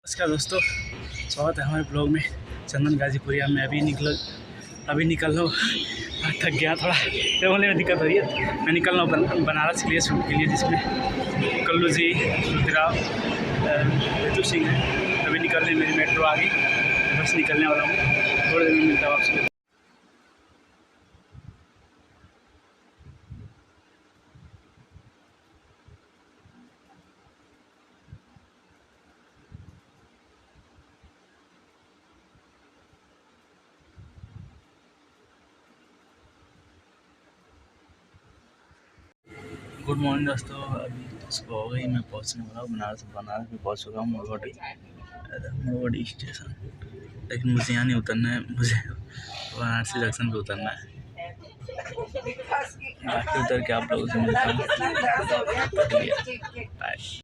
नमस्कार दोस्तों, स्वागत है हमारे ब्लॉग में। चंदन गाजीपुरिया में अभी निकल लो। थक गया थोड़ा, तो बोलने में दिक्कत हो रही है। मैं निकल रहा हूँ बनारस के लिए, शूट के लिए, जिसमें कल्लू जी, रुद्रा, ऋतु सिंह है। अभी निकलने मेरी मेट्रो आ गई, बस निकलने वाला हूँ। थोड़ी देर में मिलता हूँ आपसे। गुड मॉर्निंग दोस्तों, अभी तो सुबह हो गई। मैं पहुंचने वाला हूँ बनारस में पहुंच चुका हूँ। मुरवाड़ी स्टेशन, लेकिन मुझे यहाँ नहीं उतरना है, मुझे वाराणसी जंक्शन पे उतरना है। बाकी उतर के आप लोगों से मिलता हूँ। बाय।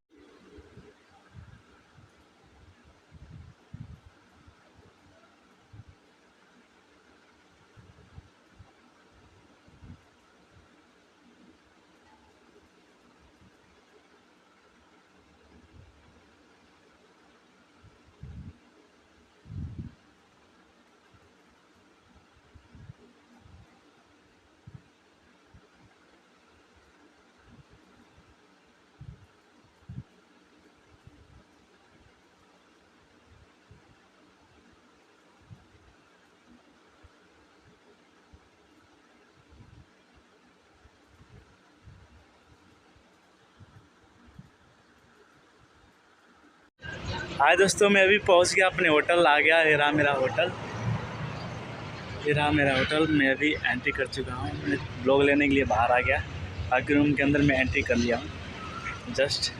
हाय दोस्तों, मैं अभी पहुंच गया अपने होटल, आ गया। ये रहा मेरा होटल। मैं अभी एंट्री कर चुका हूँ। मैं ब्लॉग लेने के लिए बाहर आ गया। बाकी रूम के अंदर मैं एंट्री कर लिया हूँ। जस्ट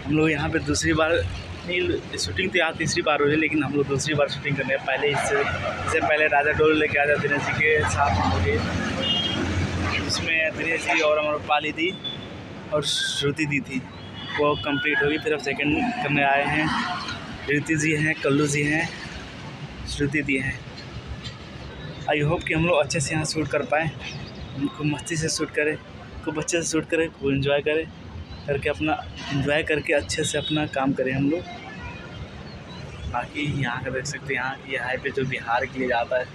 हम लोग यहाँ पे दूसरी बार नहीं, शूटिंग तो यहाँ तीसरी बार हो रही है, लेकिन हम लोग दूसरी बार शूटिंग करने पहले इससे पहले राजा डोल लेके आया था दिनेश जी के साथ हम लोग। उसमें दिनेश जी और हमारे पाली दी और श्रुति दी थी, वो कंप्लीट होगी। फिर अब सेकंड करने आए हैं। ऋति जी हैं, कल्लू जी हैं, श्रुति दी हैं। आई होप कि हम लोग अच्छे से यहाँ शूट कर पाएँ, खूब मस्ती से शूट करें, खूब अच्छे से शूट करें, खूब इन्जॉय करके अच्छे से अपना काम करें हम लोग। बाकी यहाँ का देख सकते हैं, यहाँ की हाईवे जो बिहार के लिए जाता है,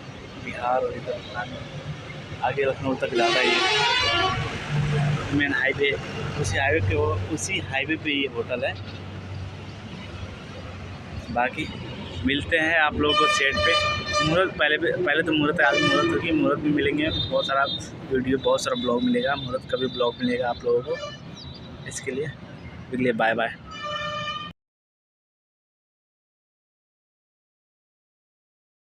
बिहार और इधर आगे लखनऊ तक जाता है। ये मेन हाईवे, उसी हाईवे पे ये होटल है। बाकी मिलते हैं आप लोगों को सेट पे। मुहूर्त पहले तो मुहूर्त होगी। मुहूर्त भी मिलेंगे, बहुत सारा वीडियो, बहुत सारा ब्लॉग मिलेगा। मुहूर्त का भी ब्लॉग मिलेगा आप लोगों को। इसके लिए बाय बाय।